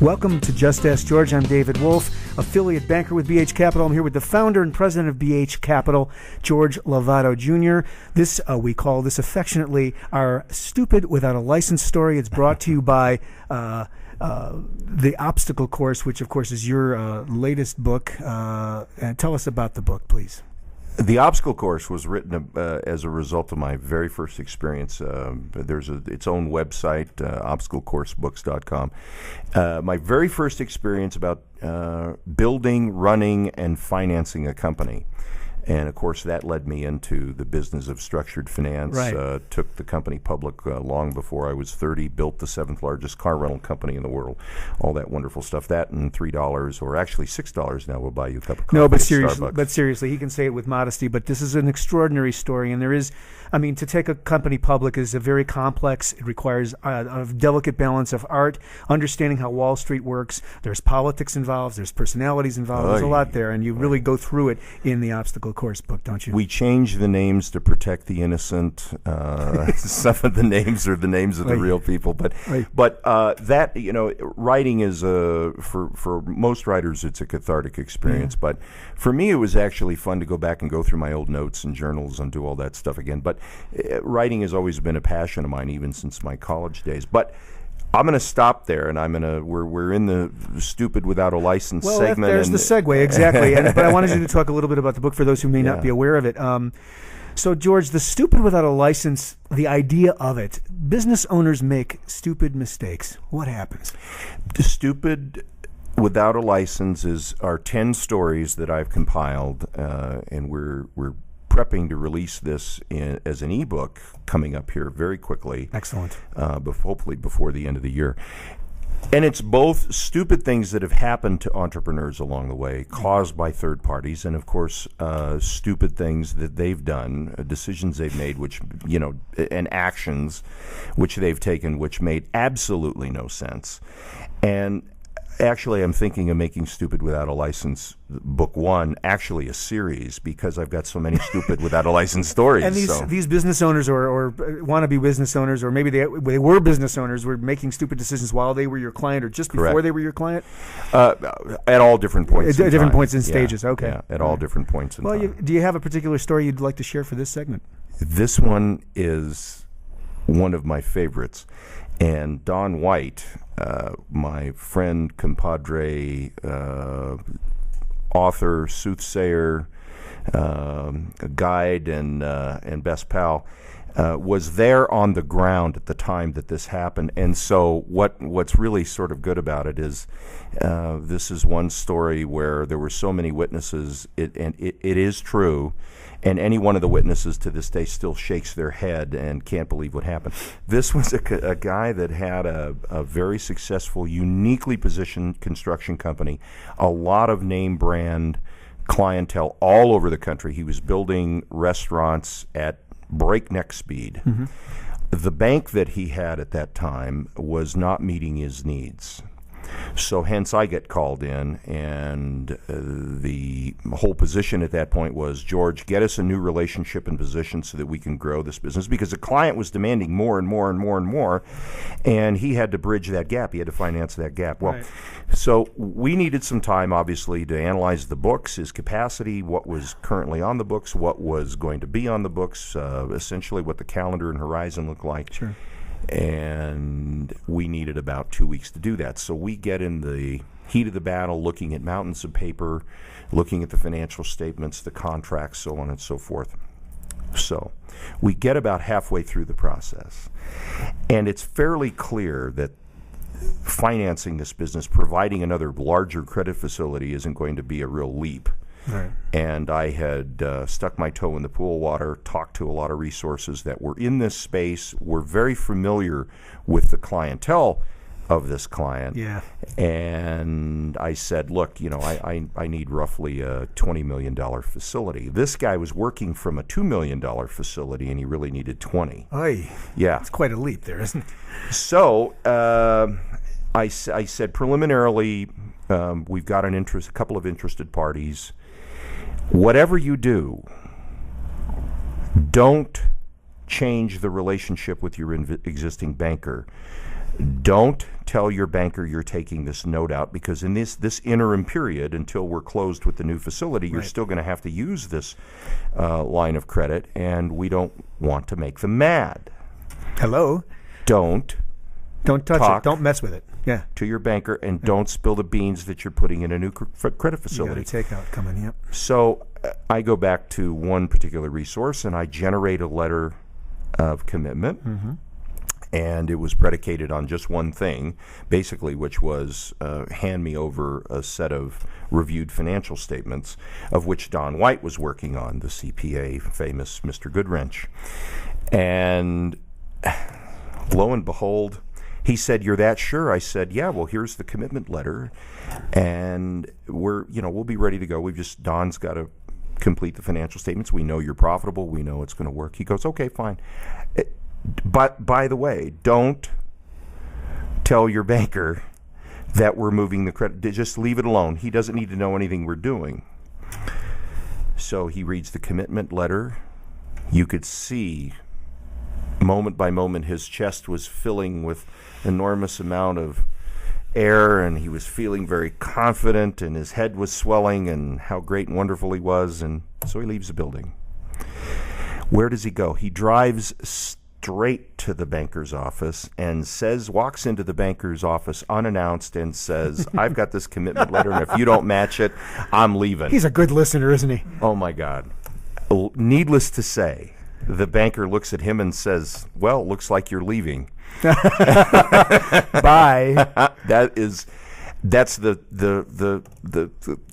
Welcome to Just Ask George. I'm David Wolf, affiliate banker with BH Capital. I'm here with the founder and president of BH Capital, George Lovato Jr. This, we call this affectionately our Stupid Without a License story. It's brought to you by The Obstacle Course, which, of course, is your latest book. And tell us about the book, please. The Obstacle Course was written as a result of my very first experience. There's its own website, obstaclecoursebooks.com. My very first experience about building, running, and financing a company. And, of course, that led me into the business of structured finance. Right. Took the company public long before I was 30, built the 7th largest car rental company in the world. All that wonderful stuff. That and $3, or actually $6 now will buy you a cup of coffee. No, but at seriously, he can say it with modesty, but this is an extraordinary story. And there is, I mean, to take a company public is a very complex, it requires a delicate balance of art, understanding how Wall Street works. There's politics involved, there's personalities involved, there's a lot there, and you really go through it in the Obstacle Course book, don't you? We change the names to protect the innocent. Some of the names are the names of the real people, but that, you know, writing is for most writers it's a cathartic experience. But for me, it was actually fun to go back and go through my old notes and journals and do all that stuff again. But writing has always been a passion of mine, even since my college days. But I'm going to stop there, and we're in the Stupid Without a License segment. Well, there's the segue, exactly. But I wanted you to talk a little bit about the book for those who may not be aware of it. So, George, the Stupid Without a License, the idea of it, business owners make stupid mistakes. What happens? The Stupid Without a License are 10 stories that I've compiled, and we're prepping to release this as an ebook coming up here very quickly. Excellent. Hopefully before the end of the year. And it's both stupid things that have happened to entrepreneurs along the way, caused by third parties, and of course, stupid things that they've done, decisions they've made, which, you know, and actions which they've taken, which made absolutely no sense. And actually, I'm thinking of making Stupid Without a License book 1 actually a series, because I've got so many Stupid Without a License stories. And these business owners or wannabe business owners, or maybe they were business owners, were making stupid decisions while they were your client or just before they were your client? At all different points At different points in stages, okay. Yeah, at all different points in time. Do you have a particular story you'd like to share for this segment? This one is one of my favorites. And Don White, my friend, compadre, author, soothsayer, guide, and best pal, was there on the ground at the time that this happened. And so what's really sort of good about it is this is one story where there were so many witnesses, and it is true. And any one of the witnesses to this day still shakes their head and can't believe what happened. This was a guy that had a very successful, uniquely positioned construction company, a lot of name brand clientele all over the country. He was building restaurants at breakneck speed. Mm-hmm. The bank that he had at that time was not meeting his needs. So hence I get called in, and the whole position at that point was, George, get us a new relationship and position so that we can grow this business, because the client was demanding more and more and more and more, and he had to bridge that gap. He had to finance that gap. Well, So we needed some time, obviously, to analyze the books, his capacity, what was currently on the books, what was going to be on the books, essentially what the calendar and horizon looked like. Sure. And we needed about 2 weeks to do that. So we get in the heat of the battle, looking at mountains of paper, looking at the financial statements, the contracts, so on and so forth. So we get about halfway through the process, and it's fairly clear that financing this business, providing another larger credit facility, isn't going to be a real leap. Right. And I had stuck my toe in the pool water, talked to a lot of resources that were in this space, were very familiar with the clientele of this client. Yeah. And I said, look, you know, I need roughly a $20 million facility. This guy was working from a $2 million facility, and he really needed 20. Oy. Yeah. It's quite a leap there, isn't it? So I said preliminarily, we've got a couple of interested parties. Whatever you do, don't change the relationship with your existing banker. Don't tell your banker you're taking this note out, because in this interim period until we're closed with the new facility, you're still going to have to use this line of credit, and we don't want to make them mad. Hello? Don't touch talk it. Don't mess with it. Yeah. to your banker, and don't spill the beans that you're putting in a new credit facility. You got a takeout coming, yep. So I go back to one particular resource, and I generate a letter of commitment. And it was predicated on just one thing, basically, which was hand me over a set of reviewed financial statements, of which Don White was working on, the CPA, famous Mr. Goodwrench. And lo and behold, he said, "You're that sure?" I said, "Yeah, well, here's the commitment letter, and we'll be ready to go. Don's got to complete the financial statements. We know you're profitable. We know it's going to work." He goes, "Okay, fine. But by the way, don't tell your banker that we're moving the credit. Just leave it alone. He doesn't need to know anything we're doing." So he reads the commitment letter. You could see moment by moment his chest was filling with enormous amount of air, and he was feeling very confident, and his head was swelling, and how great and wonderful he was. And so he leaves the building. Where does he go? He drives straight to the banker's office and walks into the banker's office unannounced and says, "I've got this commitment letter, and if you don't match it, I'm leaving." He's a good listener, isn't he? Oh my God. Needless to say, the banker looks at him and says, "Well, looks like you're leaving." Bye. That's the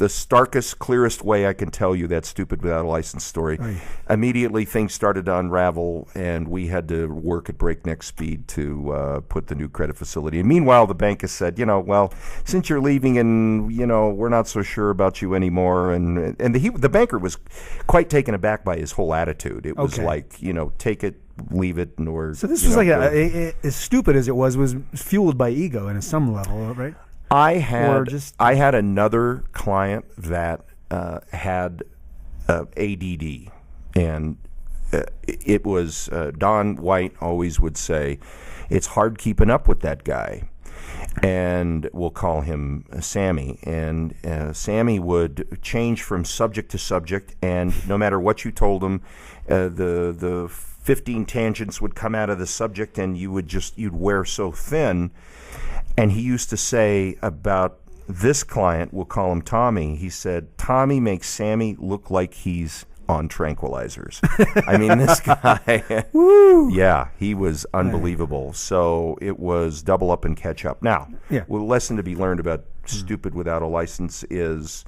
starkest, clearest way I can tell you that stupid without a license story. Aye. Immediately, things started to unravel, and we had to work at breakneck speed to put the new credit facility. And meanwhile, the bank has said, "Well, since you're leaving, and we're not so sure about you anymore." And the banker was quite taken aback by his whole attitude. It was like, take it, leave it, So this was like as stupid as it was fueled by ego at some level, right? I had another client that had ADD, and it was Don White always would say, "It's hard keeping up with that guy," and we'll call him Sammy. And Sammy would change from subject to subject, and no matter what you told him, the 15 tangents would come out of the subject, and you'd wear so thin. And he used to say about this client, we'll call him Tommy, he said, "Tommy makes Sammy look like he's on tranquilizers." I mean, this guy, Woo! Yeah, he was unbelievable. So it was double up and catch up. Now, the lesson to be learned about stupid without a license is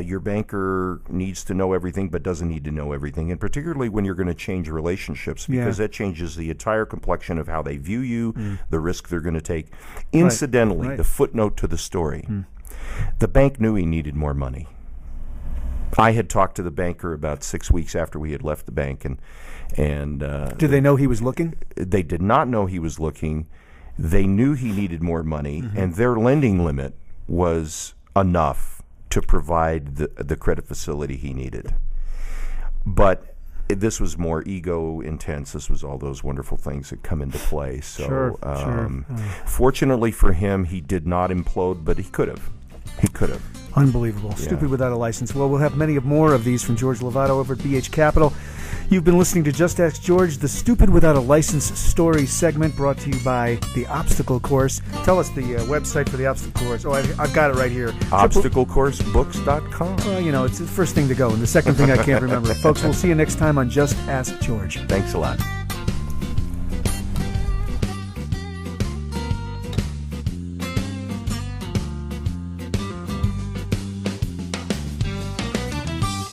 your banker needs to know everything but doesn't need to know everything, and particularly when you're going to change relationships, because that changes the entire complexion of how they view you, the risk they're going to take. Incidentally, the footnote to the story, the bank knew he needed more money. I had talked to the banker about 6 weeks after we had left the bank, and did they know he was looking? They did not know he was looking. They knew he needed more money, and their lending limit was enough to provide the credit facility he needed. But this was more ego intense. This was all those wonderful things that come into play. So fortunately for him, he did not implode, but he could have. Unbelievable. Stupid without a license. Well, we'll have many more of these from George Lovato over at BH Capital. You've been listening to Just Ask George, the Stupid Without a License story segment, brought to you by The Obstacle Course. Tell us the website for The Obstacle Course. Oh, I've got it right here. ObstacleCourseBooks.com. Well, it's the first thing to go, and the second thing I can't remember. Folks, we'll see you next time on Just Ask George. Thanks a lot.